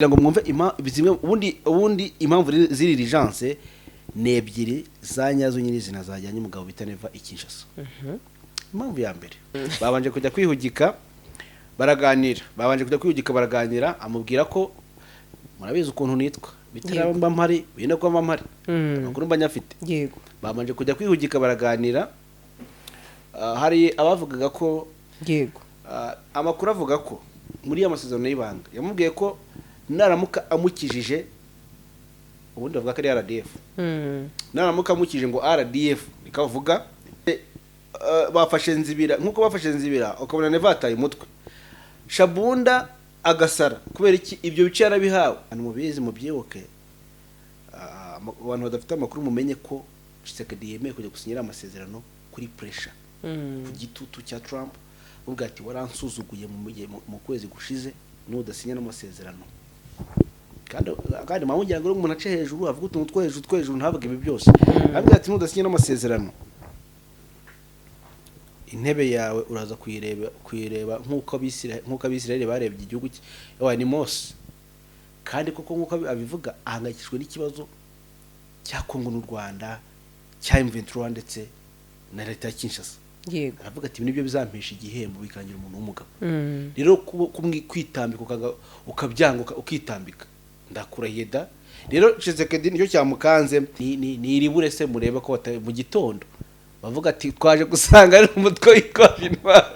ngo mwumve zimwe ubundi impamvu ziri rigence ne ebyiri za nyazo nyine zina zajyanye umugabo bita Neva Ikinshasa. Impamvu ya mbere babanje kujya kwihugika baraganira amubwira ko murabizi ukuntu nitwa bitaramba mpari bine ko mpari amakuru mbanyafite. Yego babanje kujya kwihugika baraganira. Hari abavugaga ko yego amakuru avuga ko muri amasezerano y'ibanga yamubwiye ko naramuka amukijije ubundi bavuga ko ari RDF. Naramuka amukije ngo RDF bikavuga bafashe nzibira nkuko bafashe nzibira ukabona Neva ataye umutwe Shabunda agasara kubera iki ibyo bice yarabihawe. Mubizi mubyibuke abantu badafite amakuru mumenye ko Tshisekedi yemeye kujya gusinyira amasezerano kuri pressure ku gitutu cya Trump ubwo ati waransuzuguye mu kwezi gushize n'udasinya n'amasezerano kandi mamugira ngo umuntu ace hejuru avuga utuntu twejuru ntavuga ibi byose abwira ati n'udasinya n'amasezerano intebe yawe uraza kuyireba nkuko abisirayeli barebye igihugu cye ni Mose kandi koko nkuko abivuga ahangayikishwe n'ikibazo cya Kongo n'u Rwanda cya M23 ndetse na leta ya Kinshasa. Yego aravuga ati nibyo bizampesha igihembo bikangira umuntu w'umugabo. Rero kwitambika ukabyanga ukitambika ndakurahiye da. Rero Tshisekedi nicyo cyamukanze ni iribure se murebe ko mu gitondo bavuga ati twaje gusanga ari umutwe w'ikwaje intwaro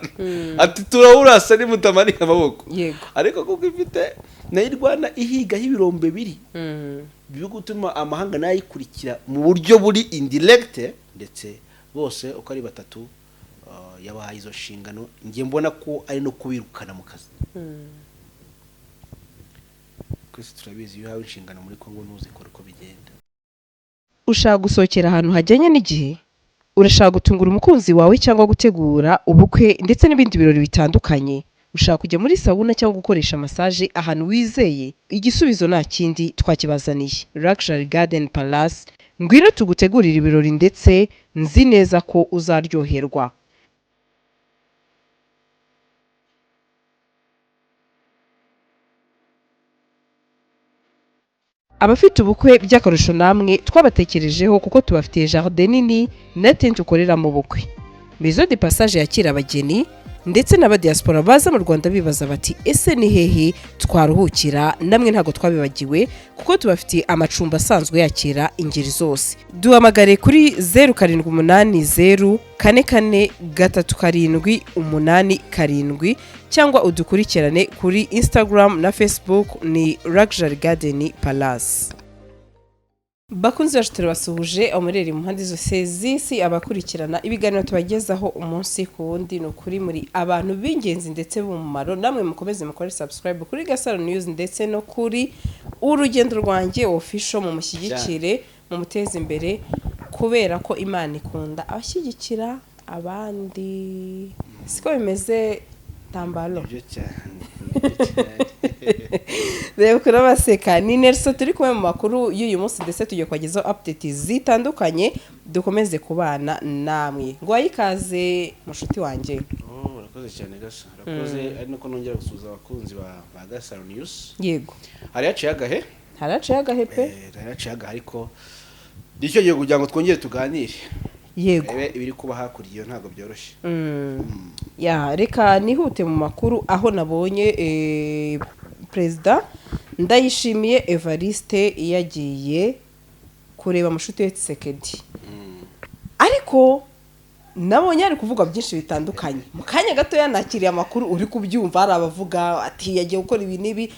ati turawurasa ni mutamanika amaboko. Ariko kuko ifite nayirwana ihiga y'ibirombe biri byo gutuma amahanga nayikurikira mu buryo buri indirect ndetse bose uko ari batatu yabahaye izo nshingano ngiye mbona ko ari no kubirukana mu kazi. Kwese turabizi iyo hawe inshingano muri Kongo ntuzikora uko bigenda. Ushaka gusohokera ahantu hajyanye n'igihe, urashaka gutungura umukunzi wawe cyangwa gutegura ubukwe ndetse n'ibindi birori bitandukanye, ushaka kujya muri sauna cyangwa gukoresha massage ahantu wizeye, igisubizo nta kindi twakibazaniye. Luxury Garden Palace ngwino tugutegurira ibirori ndetse nzi neza ko uzaryoherwa. Abafite ubukwe by'akarusho namwe twabatekerejeho kuko tubafitiye jardin nini na tent ukorera mu bukwe. Maison de Passage yakira abageni ndetse n'aba diaspora baza mu Rwanda bibaza bati ese ni hehe twaruhukira, namwe ntago twabibagiwe kuko tubafitiye amacumbi asanzwe yakira ingeri zose. Duhamagare kuri 07844387 cyangwa udukurikirane kuri Instagram na Facebook ni Luxury Garden Palace. Bakunzi bacu turabasuhuje amureri mu mpande zose z'isi abakurikirana ibiganiro tubagezaho umunsi ku wundi no kuri muri abantu b'ingenzi ndetse b'umumaro. Namwe mukomeze mukore subscribe kuri Gasaro News ndetse no kuri Urugendo Rwanjye official mu mushyigikire mu muteza imbere kubera ko Imana ikunda abashyigikira abandi. Siko bimeze Tambalo reba kurabaseka ni Nelson turi kumwe mu makuru y'uyu munsi ndetse tugiye kwagezaho update zitandukanye dukomeze kubana namwe. Ngo ayikaze mushuti wanjye. Urakoze cyane Gasa. Urakoze ari nako nongera gusuza abakunzi ba Gasaro News. Yego hari yaciye agahe pe hari yaciye agahe ariko nicyo giye kugira ngo twongere tuganire. Yego ibiri kuba hakuriye ntago byoroshye. Ya reka nihute mu makuru aho nabonye President Ndayishimiye Evariste yagiye kureba mushuti we Tshisekedi. Ariko nabonye ari kuvuga byinshi bitandukanye. Mu kanya gato yanakiriye amakuru uri kubyumva hari abavuga ati yagiye gukora ibi nibi,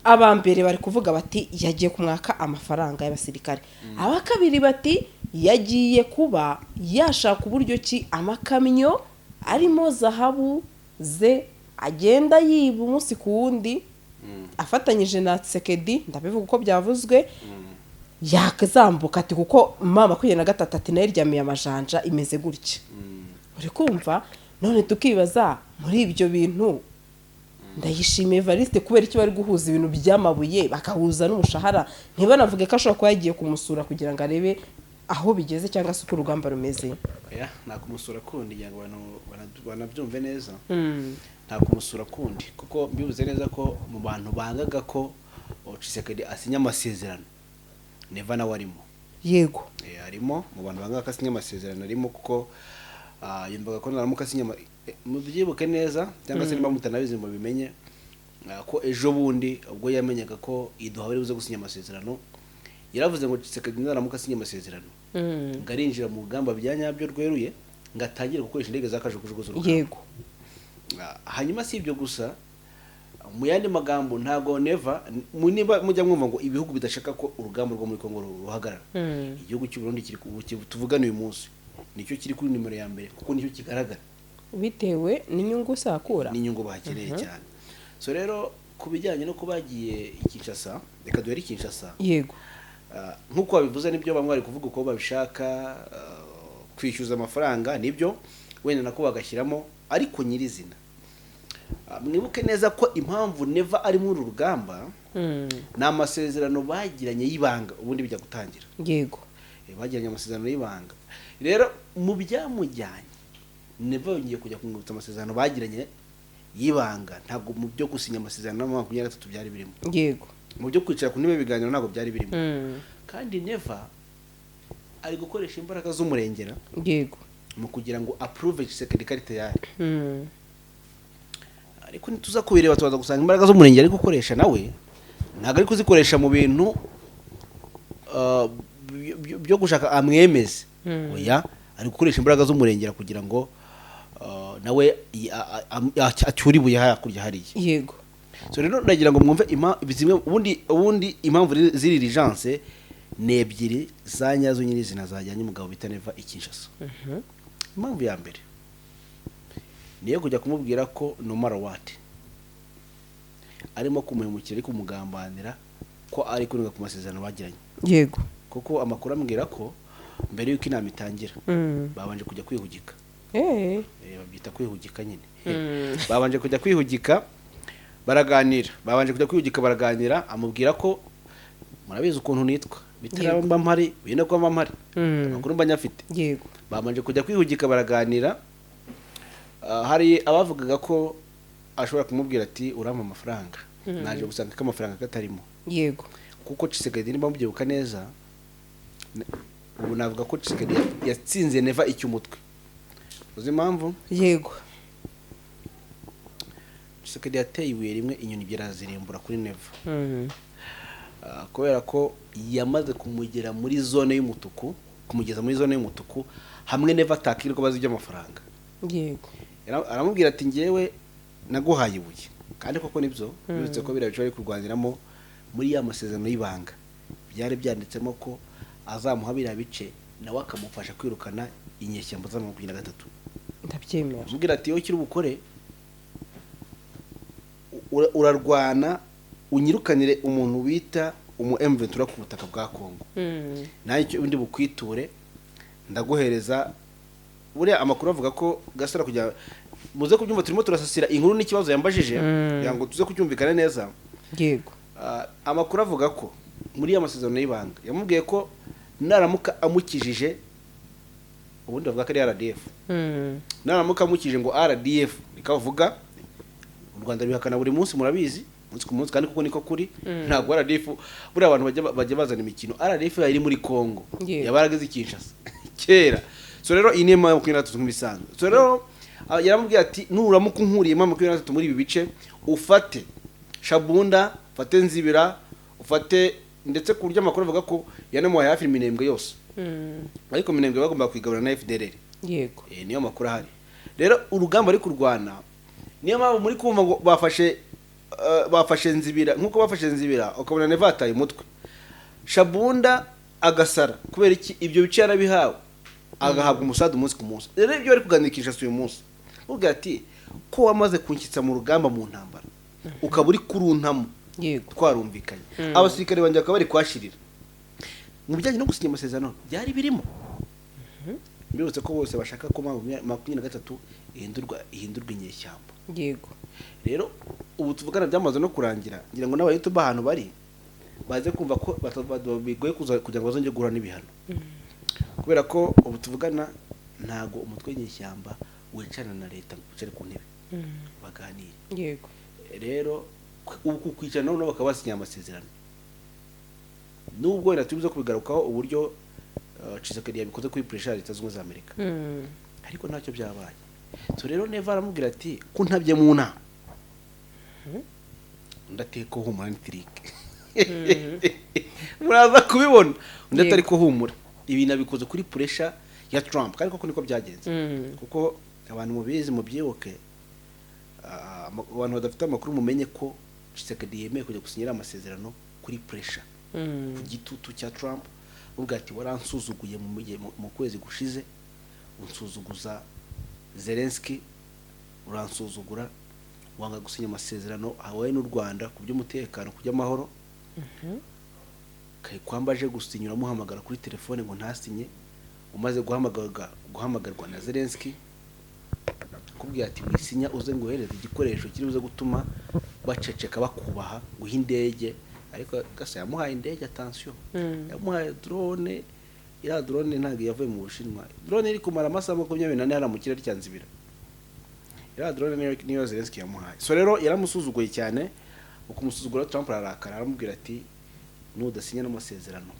abambere bari kuvuga bati yagiye kumwaka amafaranga y'abasirikare, abakabiri bati yagiye kuba yashaka uburyo ki amakamyo arimo zahabu ze agenda yiba umunsi ku wundi afatanyije na Tshisekedi. Ndabivuga uko byavuzwe yakazambuka ati kuko mama 23 ati nayiryamiye amajanja imeze gutya. Uri kumva none tukibaza muri ibyo bintu Ndayishimiye Evariste kubera iki bari guhuza ibintu by'amabuye bakahuza n'umushahara ntibanavuge ko ashobora kuba yagiye kumusura kugira ngo arebe aho bigeze cyangwa se uko urugamba rumeze. Nta kumusura kundi kugira ngo banabyumve neza. Nta kumusura kundi kuko mbibuze neza ko mu bantu bangaga ko Tshisekedi asinya amasezerano Neva nawe arimo. yego Arimo mu bantu banga akasinya amasezerano arimo kuko yumvaga ko naramuka asinya mubyibuke neza cyangwa se niba mutanabizi mu bimenye ko ejo bundi ubwo yamenyaga ko iduha bari buze gusinya amasezerano yaravuze ngo Tshisekedi naramuka asinya amasezerano ngarinjira mu rugamba bya nyabyo rweruye ngatangira gukoresha indege zakajugujugu z'urugamba. yego Hanyuma si ibyo gusa mu yandi magambo ntago Neva niba mujya mwumva ngo ibihugu bidashaka ko urugamba rwo muri Kongo ruhagarara, igihugu cy'u Burundi kiri tuvugana uyu munsi nicyo kiri kuri nimero ya mbere kuko nicyo kigaragara bitewe n'inyungu sakura n'inyungu bakeneye cyane. So rero ku bijyanye no kubagiye Kinshasa, reka duhere Kinshasa. yego Nk'uko babivuze nibyo bamwe bari kuvuga uko babishaka kwishyuza amafaranga nibyo wenda nako bagashyiramo, ariko nyirizina mwibuke neza ko impamvu Neva ari muri uru rugamba ni amasezerano bagiranye y'ibanga ubundi bijya gutangira. yego Bagiranye amasezerano y'ibanga, rero mu byamujyanye Neva yongeye kujya kumwibutsa amasezerano bagiranye y'ibanga, ntabwo mu byo gusinya amasezerano na 23 byari birimo. yego Mu byo kwicara ku ntebe biganiro ntabwo byari birimo. Kandi Neva ari gukoresha imbaraga z'umurengera yego mu kugira ngo approve Tshisekedi karite yayo. Ariko nituza kubireba tubaza gusanga imbaraga z'umurengera ari gukoresha nawe ntabwo ari kuzikoresha mu bintu byo gushaka amwemeze. Oya, ari gukoresha imbaraga z'umurengera kugira ngo nawe acyure ibuye hakurya hariya. yego So rero ndagira ngo mwumve ubundi impamvu ziri urgence ni ebyiri za nyazo nyirizina zajyanye umugabo bita Neva i Kinshasa. Impamvu ya mbere niyo kujya kumubwira ko no matter what arimo kumuhemukira ariko kumugambanira ko ari kurenga ku masezerano bagiranye. yego Kuko amakuru ambwira ko mbere yuko inama itangira babanje kujya kwihugika. Babyita kwihugika nyine. Babanje kujya kwihugika baraganira, amubwira ko murabizi ukuntu nitwa bitaramba mpari bine ko mpari amakuru mba nyafite. yego Babanje kujya kwihugika baraganira. Hari abavugaga ko ashobora kumubwira ati urampa amafaranga, naje gusanga ko amafaranga katarimo. yego Kuko Tshisekedi niba mubyibuka neza ubu navuga ko Tshisekedi yatsinze Neva icy'umutwe. Uzi impamvu? yego Tshisekedi yateye ibuye rimwe inyoni byarazirimbura kuri Neva. Kubera ko yamaze kumugeza muri zone y'umutuku hamwe Neva atakirwa bazi by'amafaranga. yego Aramubwira ati ngewe naguhaye ibuye, kandi koko nibyo birutse ko birabica bari kurwaniramo muri ya masezerano y'ibanga byari byanditsemo ko azamuha biriya bice nawe akamufasha kwirukana inyeshyamba za 23. ndabyemera. Amubwira ati wowe kiri bukore urarwana unyirukanire umuntu bita umu M23 ku butaka bwa Kongo. Nanjye undi bukwiture ndaguhereza. Buriya amakuru avuga ko Gasara kujya muze kubyumva turimo turasasira inkuru n'ikibazo yambajije kugira ngo tuze kucyumvikana neza. yego Amakuru avuga ko muri ya masezerano y'ibanga yamubwiye ko naramuka amukijije ubundi bavuga ko ari RDF. Naramuka amukije ngo RDF bikavuga u Rwanda bihakana buri munsi murabizi umunsi ku munsi kandi kuko niko kuri. Ntabwo RDF buri abantu bajya bazana imikino. RDF yari muri Kongo yabarageze Kinshasa kera. So rero iyi ni impamvu 23 nk'ibisanzwe. So rero yaramubwiye ati nuramuka unkuriye impamvu 23 muri ibi bice ufate Shabunda, ufate Nzibira, ufate ndetse ku buryo amakuru avuga ko yanamuhaye hafi iminembwe yose. Ariko iminembwe bagomba kwigabura na FDLR. yego Niyo makuru ahari. Rero urugamba ari kurwana niyo mpamvu muri kumva ngo bafashe Nzibira, nkuko bafashe Nzibira ukabona Neva ataye umutwe. Shabunda agasara kubera iki ibyo bice yarabihawe agahabwa umusadu umunsi ku munsi. Rero ibyo bari kuganirikisha uyu munsi uvuga ati ko wamaze kunshyitsa mu rugamba mu ntambara ukaba uri kuruntamo. yego twarumvikanye. Abasirikare banjye bakaba bari kwashirira mu bijyanye no gusinya amasezerano byari birimo. Mbibutse ko bose bashaka ko 23 ihindurwa inyeshyamba. yego Rero ubu tuvugana byamaze no kurangira ngira ngo n'aba YouTube ahantu bari baze kumva ko bigoye kugira ngo bazongere guhura n'ibihano. Kubera ko ubu tuvugana ntago umutwe w'inyeshyamba wicana na leta kucari ku ntebe baganira. yego Rero kwicara nabo bakaba basinya amasezerano nubwo wenda tubizo kubigarukaho uburyo Tshisekedi yabikoze kuri pressure Leta Zunze za Amerika ariko ntacyo byabaye. So rero Neva aramubwira ati ko ntabye mu nama ndateko humura nitirike muraza kubibona undi atari ko humura ibi nabikoze kuri pressure ya Trump kandi koko niko byagenze kuko abantu mubizi mu byibuke abantu badafite amakuru mumenye ko Tshisekedi yemeye kujya gusinyira amasezerano kuri pressure ku gitutu cya Trump ubwo ati waransuzuguye mu kwezi gushize unsuzuguza Zelensky uransuzugura wanga gusinya amasezerano hawaye n'u Rwanda ku by'umutekano kujya amahoro kai kwambaje gusinyura muhamagara kuri telefone ngo ntasinye umaze guhamagarwa na Zelensky kubwiye ati wisinya uze nguhereze igikoresho kiri buze gutuma baceceka bakubaha guha indege ariko gasa yamuhaye indege attention yamuhaye drone ira drone ntago yavuye mu Bushinwa drone iri kumara amasaha 24 hara mu kirere cyanzibira ira drone niyo Zelensky yamuhaye. So rero yaramusuzuguye cyane ukumusuzugura Trump ararakara aramubwira ati nudasinya n'amasezerano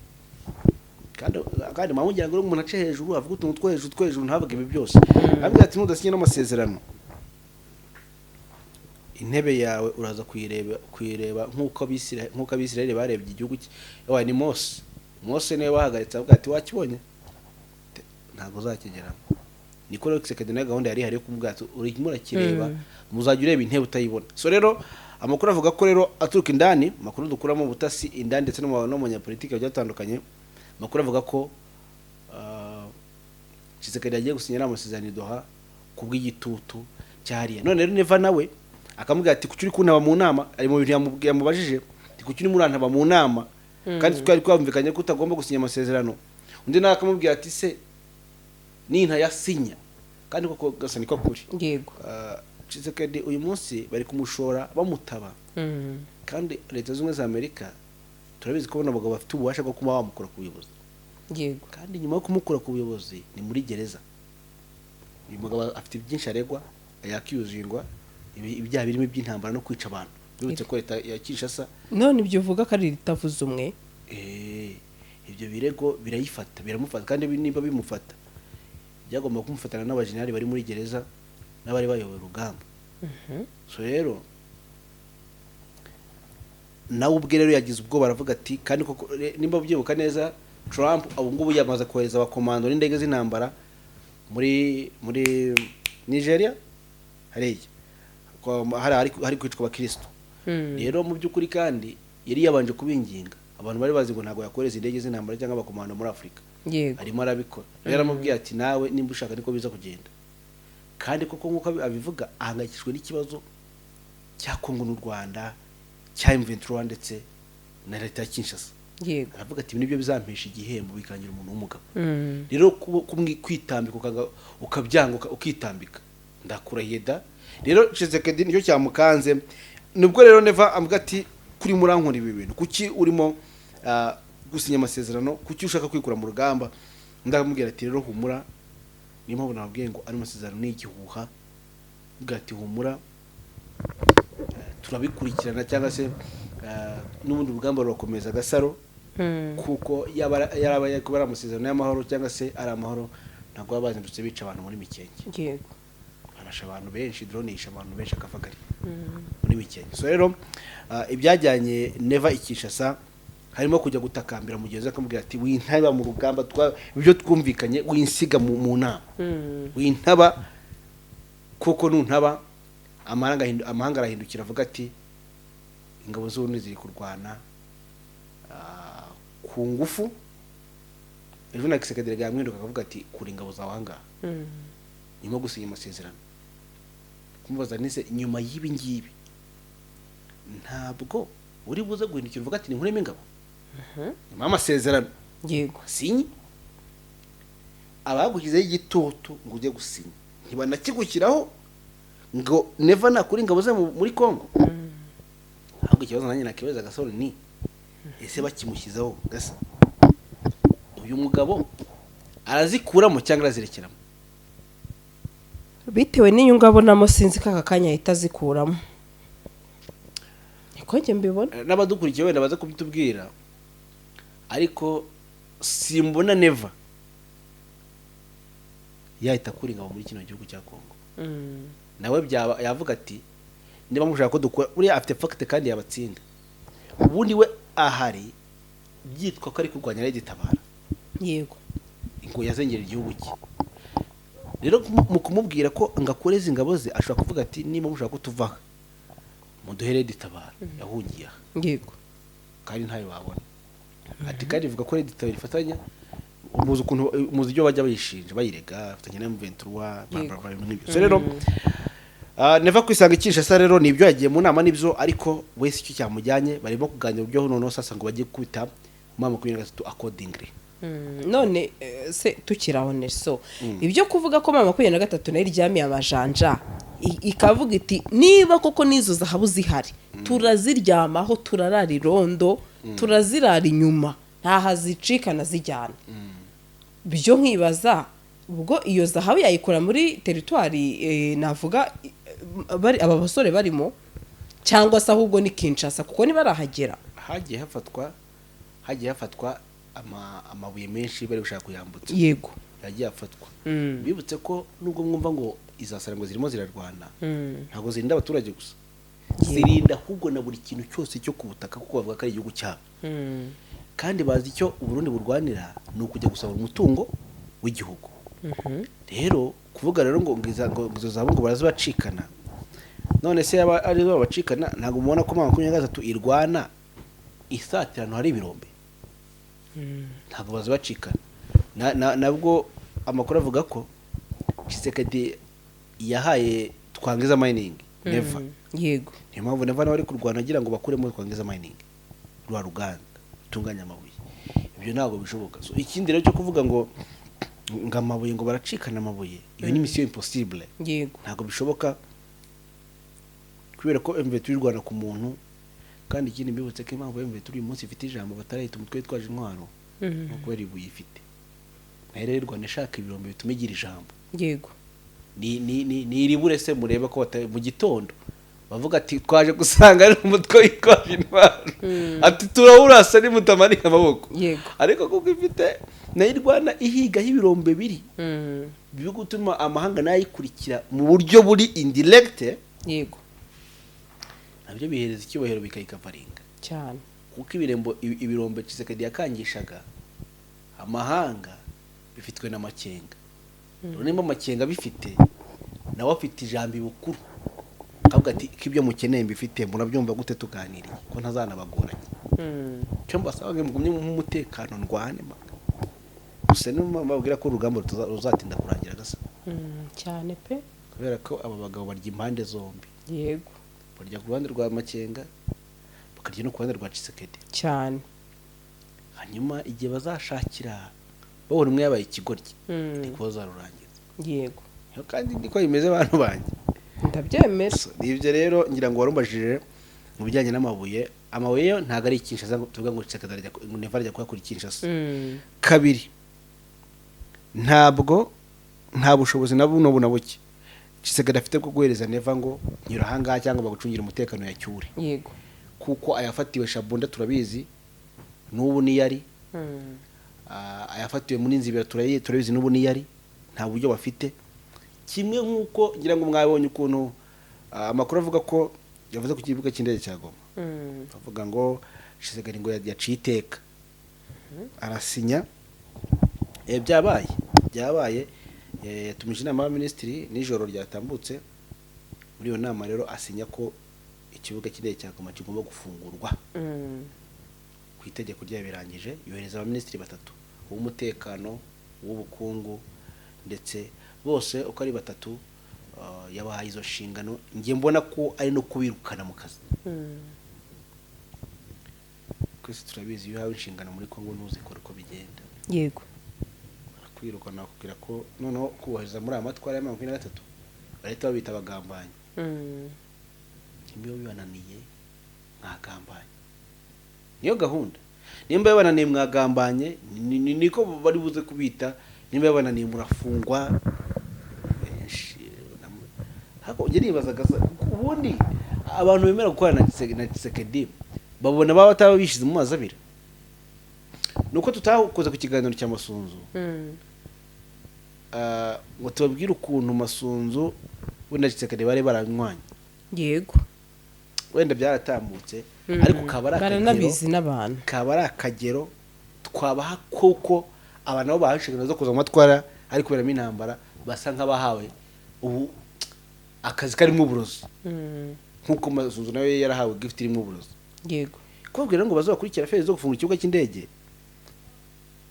kandi mamugira ngo umuntu ace hejuru avuga utuntu twejuru ntavuga ibi byose avuga ati nudasinya n'amasezerano intebe yawe uraza kuyireba nkuko abisirayeli barebye igihugu cye ni Mose niwe bahagaritse avuga ati wakibonye ntago uzakigera niko rero Tshisekedi na gahunda yari yo kumubwira ati urimo urakireba muzajya ureba intebe utayibona. So rero amakuru avuga ko rero aturuka indani makuru dukuramo ubutasi indani ndetse no mu nyapolitike byatandukanye makuru avuga ko Tshisekedi yagiye gusinyira amasezerano Doha kubw'igitutu cyariye none rero Neva nawe akamubwira ati kucyuri kuntaba mu nama ari mu bintu yamubajije ati kucyuri murantaba mu nama kandi twari kwamvikanye ko utagomba gusinya amasezerano undi nawe akamubwira ati se ninta yasinya kandi koko gasa niko kuri yego Tshisekedi uyu munsi bari kumushora bamutaba kandi Leta Zunze za Amerika turabizi ko abagabo bafite ububasha bwo kuba bamukura ku buyobozi yego kandi nyuma yo kumukura ku buyobozi ni muri gereza uyu mugabo afite byinshi aregwa yakiyuzingwa ibyaha birimo by'intambara no kwica abantu birutse ko Leta ya Kinshasa none ibyo uvuga ko ari ritavuze umwe ibyo birego birayifata biramufata kandi niba bimufata byagomba kumufatana n'abajenerali bari muri gereza n'abari bayoboye urugamba. So rero nawe ubwe rero yagize ubwo baravuga ati kandi koko nimba byibuka neza Trump abo ngubu yamaze kohereza abakomando n'indege z'intambara muri Nigeria hari kwicwa abakristo rero mu by'ukuri kandi yari yabanje kubinginga abantu bari bazi ngo ntago yakoreza indege z'intambara cyangwa abakomando muri Afrika arimo arabikora rero aramubwiye ati nawe nimba ushaka niko biza kugenda kandi koko nkuko abivuga ahangayikishwe n'ikibazo cya Kongo n'u Rwanda cya M23 ndetse na Leta ya Kinshasa yego aravuga ati nibyo bizampesha igihembo bikangira umuntu w'umugabo rero kwitambika ukabyanga ukitambika ndakurahiye da rero Tshisekedi nicyo cyamukanze nubwo rero Neva avuga ati kuri murankora ibi bintu kuki urimo gusinya amasezerano kuki ushaka kwikura mu rugamba ndamubwira ati rero humura niyo mpamvu nabwiye ngo ari amasezerano n'igihuha ubwo ati humura turabikurikirana cyangwa se n'ubundi rugamba rurakomeza gasaro kuko yarabaye kuba amasezerano y'amahoro cyangwa se ari amahoro ntabwo babazindutse bica abantu muri Mikenge yego banasha abantu benshi drone yisha abantu benshi akavagari muri Mikenge. So rero ibyajyanye Neva Kinshasa harimo kujya gutakambira mugenzi akamubwira ati wintaba mu rugamba ibyo twumvikanye winsiga mu nama wintaba kuko nuntaba amahanga arahindukira avuga ati ingabo z'ubundi ziri kurwana ku ngufu ejo na Tshisekedi gamwinduka akavuga ati kuri ingabo zawe ahangaha nyuma gusinya amasezerano kumubaza nise nyuma y'ibi ngibi ntabwo uri buze guhindukira uvuga ati ni nkuremo ingabo nyuma amasezerano yego sinyi abagugizeho igitutu ngo ujye gusinya ntibanakigukiraho ngo Neva nakuri ingabo ze muri Kongo ahubwo ikibazo nanjye nakibaza gasoro ni ese bakimushyizeho gasa uyu mugabo arazikuramo cyangwa arazirekeramo bitewe n'inyungu abonamo sinzi ko aka kanya ahita azikuramo niko njye mbibona n'abadukurikiye wenda baza kubitubwira ariko simbona neva yahita akura ingabo muri kino gihugu cya Kongo nawe yavuga ati niba mushaka ko dukora buriya afite fagite kandi yabatsinda ubundi we ahari byitwa ko ari kurwanya Red Tabara yego ngo yazengera igihugu cye rero mu kumubwira ko ngakoreza ingabo ze ashobora kuvuga ati niba mushaka ko tuvaha muduhe Red Tabara yahungiye aha yego kandi ntayo babona ati kandi bivuga ko Red Tabara ifatanya muzi ibyo bajya bayishinja bayirega afatanya na M23 n'ibyo so rero neva kwisanga Kinshasa rero nibyo yagiye mu nama nibyo ariko wese icyo cyamujyanye barimo kuganira uburyo noneho sasa ngo bagiye kubita mama 23 accordingly none se tukiraho neso ibyo kuvuga ko mama 23 nayo iryamiye amajanja ikavuga iti niba koko nizo zahabu zihari turaziryamaho turarara irondo turazirara inyuma ntaha zicikana zijyana byo nkibaza ubwo iyo zahabu yayikora muri teritwari navuga bari aba basore barimo cyangwa se ahubwo ni Kinshasa kuko niba arahagera hagiye hafatwa amabuye menshi bari gushaka kuyambutsa yego yagiye afatwa bibutse ko nubwo mwumva ngo izasara ngo zirimo zirarwana ntago zirinda abaturage gusa zirinda ahubwo na buri kintu cyose cyo ku butaka kuko bavuga ko ari igihugu cyabo kandi bazi icyo Burundi burwanira ni ukujya gusaba umutungo w'igihugu rero kuvuga rero ngo izo zabo ngo barazibacikana none se yaba ari zo babacikana ntabwo mubona ko mama 23 irwana isatirano hari ibirombe ntabwo bazibacikana nabwo amakuru avuga ko Tshisekedi yahaye Twangiza mining neva yego niyo mpamvu neva nawe ari kurwana agira ngo bakuremo Twangiza mining rwa ruganda tunganya amabuye ibyo ntabwo bishoboka so ikindi rero cyo kuvuga ngo amabuye ngo baracikana amabuye iyo ni mission impossible yego ntabwo bishoboka kubera ko M23 irwana ku muntu kandi ikindi mbibutse ko impamvu M23 uyu munsi ifite ijambo batarahita umutwe witwaje intwaro nuko bari buyifite nahere irwana ishaka ibirombe bitume igira ijambo yego ni iribure se mureba ko mu gitondo bavuga ati twaje gusanga ari umutwe witwaje intwaro ati turawurasa ni mutamanika amaboko yego ariko kuko ifite nayo irwana ihiga y'ibirombe biri byo gutuma amahanga nayikurikira mu buryo buri indirect yego nabyo bihereza icyubahiro bikayikavaringa cyane kuko ibirombe Tshisekedi yakangishaga amahanga bifitwe na Makenga none mo Makenga bifite nawe afite ijambo ibukuru akavuga ati kibyo mukeneye mbifite murabyumva gute tuganiriye ko ntazanabagoranye cyo mbasaba ngumye mu mutekano ndwane gusa no mababwira ko urugamba ruzatinda kurangira gasa cyane pe kubera ko aba bagabo barya impande zombi yego barya ku ruhande rwa Makenga bakarya no ku ruhande rwa Tshisekedi cyane hanyuma igihe bazashakira babona umwe yabaye ikigoryi niko bazarurangiza yego kandi niko bimeze abantu banjye ndabyemera nibyo rero ngira ngo warumbajije mu bijyanye n'amabuye amabuye yo ntago ari Kinshasa tuvuga ngo Tshisekedi arajya neva arajya kuyakura Kinshasa kabiri ntabwo nta bushobozi na buno buke Tshisekedi afite bwo guhereza neva ngo nyura ahangaha cyangwa bagucungira umutekano ya cyure yego kuko ayafatiwe Shabunda turabizi n'ubu ni yari ayafatiwe muri Nzibira turabizi n'ubu ni yari nta buryo bafite kimwe nkuko ngira ngo mwabonye ukuntu amakuru avuga ko yavuze ku kibuga cy'indege cya Goma avuga ngo Tshisekedi ngo yaciye iteka arasinya byabaye yatumije inama y'abaminisitiri nijoro ryatambutse muri iyo nama rero asinya ko ikibuga cy'indege cya Goma kigomba gufungurwa ku itegeko ryabirangije yohereza abaminisitiri batatu uw'umutekano uw'ubukungu ndetse bose uko ari batatu yabahaye izo nshingano ngiye mbona ko ari no kubirukana mu kazi kwese turabizi iyo hawe inshingano muri Kongo ntuzikora uko bigenda yego kwirukana kugira ko noneho kubahiriza muri aya matwara ya 23 bahita babita abagambanyi kimwe bibananiye mwagambanye niyo gahunda nimba yabananiye mwagambanye niko bari buze kubita nimba yabananiye murafungwa hako ugeri bazaga ubundi abantu bemera gukorana na Tshisekedi babona baba bataba bishize mu mazi abira. Nuko tutakoze ku kiganiro cya Masunzu ngo tubabwire ukuntu Masunzu wenda Tshisekedi bari baranywanye. Yego Wenda byaratambutse ariko baranabizi n'abantu. Kaba ari akagero twabaha koko abantu nabo bahashigana zo kuza amatwara ariko beramo intambara basa nk'abahawe ubu akazi karimo uburozi. Nkuko Masunzu nawe yarahawe gift irimo uburozi. Yego kubabwira ngo bazakurikira fezi zo gufunga ikibuga cy'indege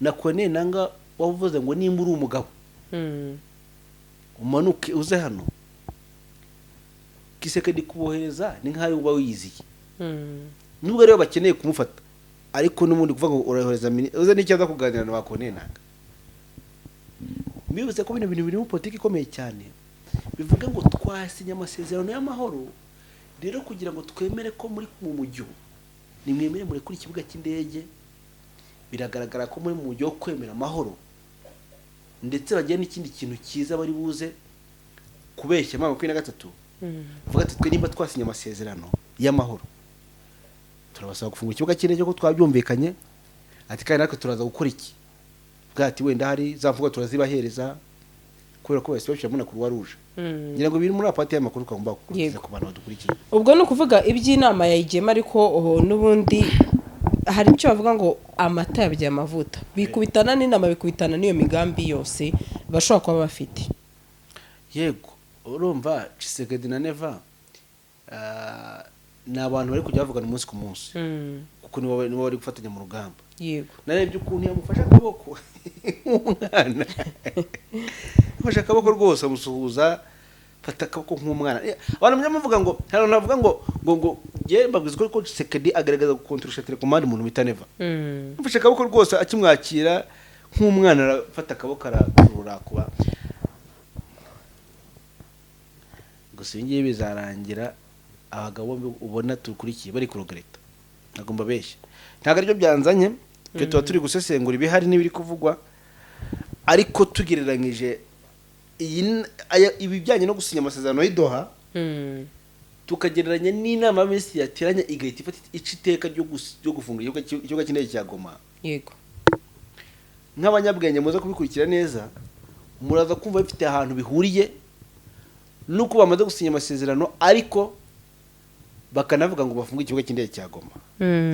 na Kone nanga wavuze ngo nimba uri umugabo umanuke uze hano Tshisekedi kubohereza ni nkayo uba wiyiziye. Nubwo rero bakeneye kumufata ariko n'umundi kuvuga ngo urahohereza uze n'icyaza kuganira na Kone nanga. Mbivuze ko bino bintu biri mu politiki ikomeye cyane bivuga ngo twasinya amasezerano y'amahoro rero kugira ngo twemere ko muri mu mujyo ni mwemere muri kuri ikibuga cy'indege biragaragara ko muri mu mujyo wo kwemera amahoro ndetse bagiye n'ikindi kintu cyiza bari buze kubeshya mama 23 vuga ati twe nimba twasinya amasezerano y'amahoro turabasaba gufunga ikibuga cy'indege ko twabyumvikanye ati kandi natwe turaza gukora iki bwati wenda hari zamvuga turazibahereza kubera ko bose muna kuruwa ruje ngira ngo biri muri apati y'amakuru kwagomba kukurikira ku bantu badukurikira. Ubwo no kuvuga iby'inama yayigema ariko nubundi hari icyo bavuga ngo amata yabye amavuta bikubitana n'inama bikubitana n'iyo migambi yose bashobora kuba bafite. Yego urumva Tshisekedi na Neva ni abantu bari kujya bavugana umunsi ku munsi kuko nibo bari gufatanya mu rugamba. Yego narebye ukuntu yamufasha akaboko umwana mufasha akaboko rwose amusuhuza fata akaboko nk'umwana. Abantu munyamuvuga ngo hari navuga ngo je babwiza ko Tshisekedi agaragaza gukontrusha telecommande umuntu bita Neva mufasha akaboko rwose akimwakira nk'umwana arafata akaboko arakurura kuba gusa ngiye bizarangira abagabo ubona tukurikiye bari kurogereta nagomba besha ntago aribyo byanzanye cyo tuba turi gusesengura ibihari n'ibiri kuvugwa ariko tugereranyije ibijyanye no gusinya amasezerano y'Doha tukagereranya n'inama y'Iminsi yateranya igahita ifata iciteka ryo gufunga ikibuga cy'indege cya Goma. Yego nk'abanyabwenge muze kubikurikira neza muraza kumva bifite ahantu bihuriye nuko bamaze gusinya amasezerano ariko bakanavuga ngo bafunge ikibuga cy'indege cya Goma.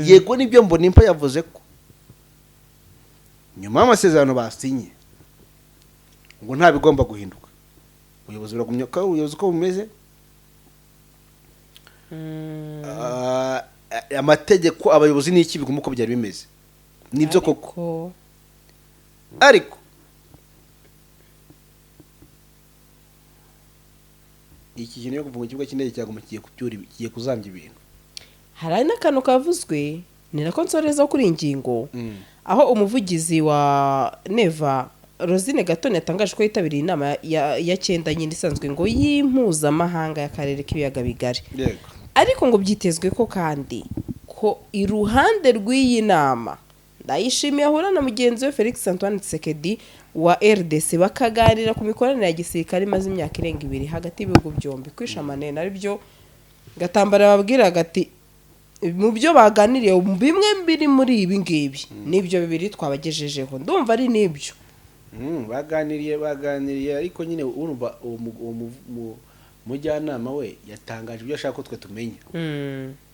Yego nibyo mbona impa yavuze ko nyuma y'amasezerano basinye ngo nta bigomba guhinduka ubuyobozi buragumya ko ubuyobozi ko bumeze amategeko abayobozi n'iki bigomba uko byari bimeze nibyo koko ariko iki kintu yo kuvuga ikibuga cy'indege cya Goma kigiye kuzambya ibintu. Hari n'akantu kavuzwe ni nako nsoreza kuri ingingo aho umuvugizi wa Neva Rosine Gatoni yatangaje ko yitabiriye inama ya 9 nyine isanzwe ngo y'impuzamahanga y'akarere k'ibiyaga bigari. Yego ariko ngo byitezwe ko kandi ko iruhande rw'iyi nama ndayishimiye ahura na mugenzi we Felix Antoine Tshisekedi wa RDC bakaganira ku mikoranire ya gisirikare imaze imyaka irenga 2 hagati y'ibihugu byombi kwishamane naribyo Gatambara babwira gati mu byo baganiriye bimwe biri muri ibi ngibi nibyo bibiri twabagejejeho ndumva ari nibyo baganiriye ariko nyine urumva mujyanama we yatangaje ibyo ashaka ko twe tumenya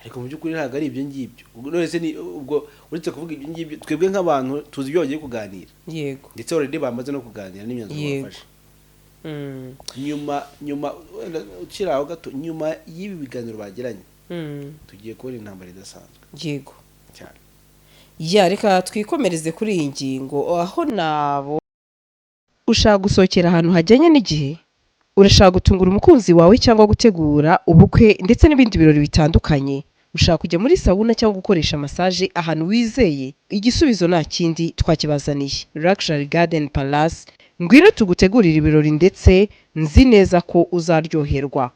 ariko mu by'ukuri ntago ari ibyo ngibyo uretse ni ubwo uretse kuvuga ibyo ngibyo twebwe nk'abantu tuzi ibyo bagiye kuganira. Yego ndetse already bamaze no kuganira n'imyanzuro bafashe nyuma ukiraho gato nyuma y'ibi biganiro bagiranye tugiye kubona intambara idasanzwe. Yego cyane reka twikomereze kuri iyi ngingo aho nabo ushaka gusohokera ahantu hajyanye n'igihe urashaka gutungura umukunzi wawe cyangwa gutegura ubukwe ndetse n'ibindi birori bitandukanye ushaka kujya muri sauna cyangwa gukoresha massage ahantu wizeye igisubizo nta kindi twakibazaniye Luxury Garden Palace ngwino tugutegurira ibirori ndetse nzi neza ko uzaryoherwa.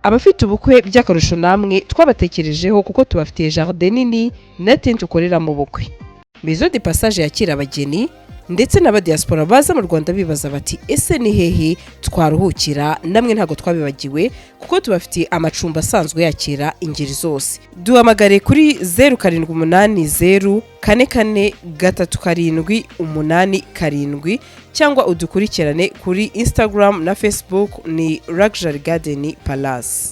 Abafite ubukwe by'akarusho namwe twabatekerejeho kuko tubafitiye jardin nini na tent ukorera mu bukwe. Maison de Passage yakira abageni ndetse n'abadiaspora baza mu Rwanda bibaza bati ese ni hehe twaruhukira, namwe ntago twabibagiwe kuko tubafitiye amacumbi asanzwe yakira ingeri zose. Duhamagare kuri 0780443787 cyangwa udukurikirane kuri Instagram na Facebook ni Luxury Garden Palace.